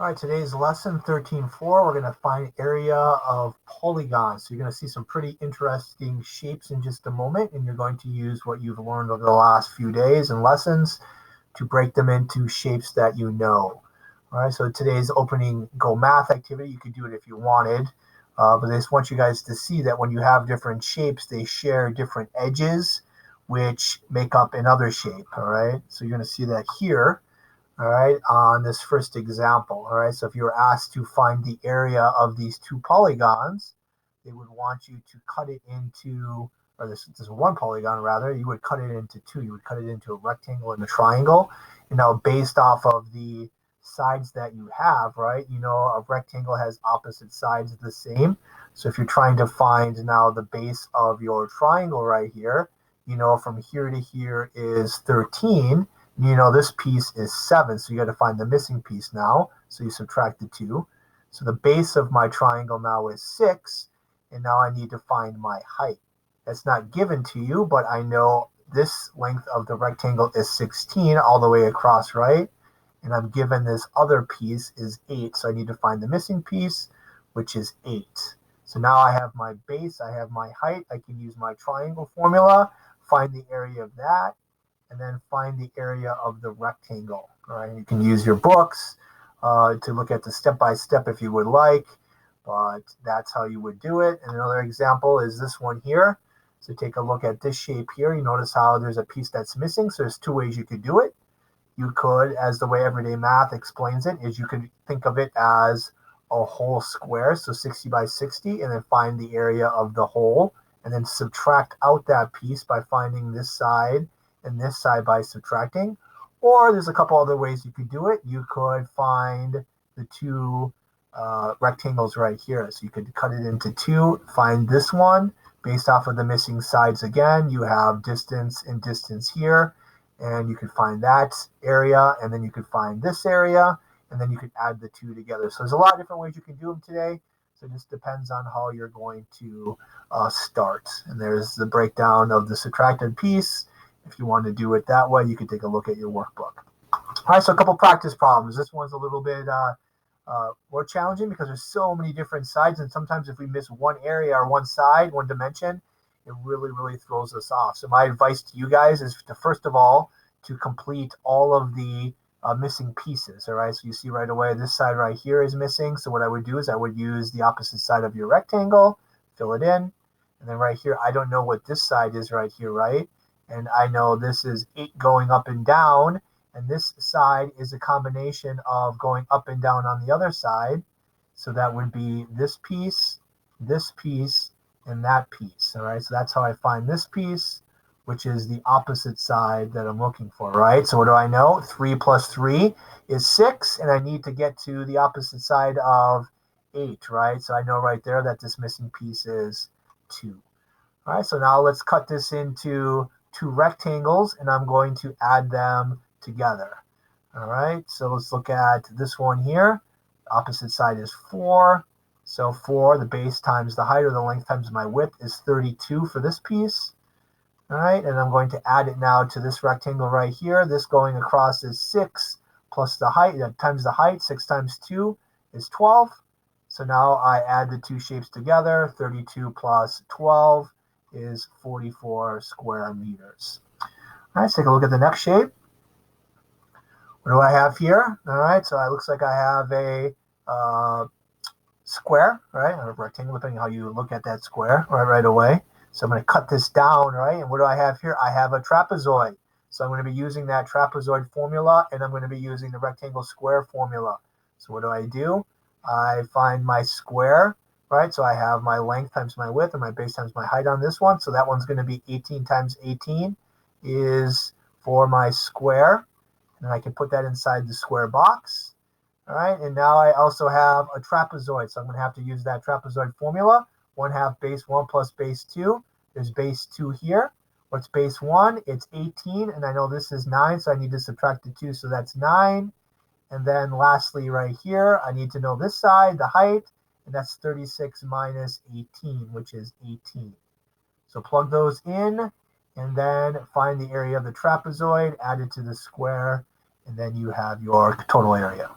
All right, today's lesson 13.4, we're going to find area of polygons. So you're going to see some pretty interesting shapes in just a moment, and you're going to use what you've learned over the last few days and lessons to break them into shapes that you know. All right, so today's opening Go Math activity, you could do it if you wanted, but I just want you guys to see that when you have different shapes, they share different edges, which make up another shape. All right, so you're going to see that here. All right, on this first example. All right, so if you were asked to find the area of these two polygons, they would want you to cut it into, or this is one polygon rather, you would cut it into two. You would cut it into a rectangle and a triangle. And now based off of the sides that you have, right, you know a rectangle has opposite sides the same. So if you're trying to find now the base of your triangle right here, you know from here to here is 13. You know this piece is 7, so you got to find the missing piece now. So you subtract the 2. So the base of my triangle now is 6, and now I need to find my height. That's not given to you, but I know this length of the rectangle is 16 all the way across, right? And I'm given this other piece is 8, so I need to find the missing piece, which is 8. So now I have my base, I have my height. I can use my triangle formula, find the area of that, and then find the area of the rectangle. All right, you can use your books to look at the step-by-step if you would like, but that's how you would do it. And another example is this one here. So take a look at this shape here. You notice how there's a piece that's missing. So there's two ways you could do it. You could, as the way everyday math explains it, is you could think of it as a whole square, so 60 by 60, and then find the area of the whole, and then subtract out that piece by finding this side and this side by subtracting. Or there's a couple other ways you could do it. You could find the two rectangles right here. So you could cut it into two, find this one based off of the missing sides again. You have distance and distance here, and you could find that area, and then you could find this area, and then you could add the two together. So there's a lot of different ways you can do them today. So it just depends on how you're going to start. And there's the breakdown of the subtracted piece. If you want to do it that way, you can take a look at your workbook. All right, so a couple practice problems. This one's a little bit more challenging because there's so many different sides, and sometimes if we miss one area or one side, one dimension, it really throws us off. So my advice to you guys is to, first of all, to complete all of the missing pieces. All right, so you see right away this side right here is missing. So what I would do is I would use the opposite side of your rectangle, fill it in, and then right here, I don't know what this side is right here, right? And I know this is 8 going up and down, and this side is a combination of going up and down on the other side. So that would be this piece, and that piece. All right, so that's how I find this piece, which is the opposite side that I'm looking for, right? So what do I know? 3 plus 3 is 6, and I need to get to the opposite side of 8, right? So I know right there that this missing piece is 2. All right, so now let's cut this into two rectangles, and I'm going to add them together. All right, so let's look at this one here. Opposite side is 4. So 4, the base times the height, or the length times my width, is 32 for this piece. All right, and I'm going to add it now to this rectangle right here. This going across is 6 plus the height, times the height. 6 times 2 is 12. So now I add the two shapes together. 32 plus 12 is 44 square meters. All right, let's take a look at the next shape. What do I have here? All right, so it looks like I have a square, right, or a rectangle, depending on how you look at that square right away. So I'm going to cut this down, right, and what do I have here? I have a trapezoid. So I'm going to be using that trapezoid formula, and I'm going to be using the rectangle square formula. So what do? I find my square, right? So I have my length times my width and my base times my height on this one. So that one's going to be 18 times 18 is for my square. And I can put that inside the square box. All right, and now I also have a trapezoid. So I'm going to have to use that trapezoid formula. 1/2 base 1 plus base 2. There's base 2 here. What's base 1? It's 18, and I know this is 9, so I need to subtract the 2, so that's 9. And then lastly right here, I need to know this side, the height, and that's 36 minus 18, which is 18. So plug those in, and then find the area of the trapezoid, add it to the square, and then you have your total area.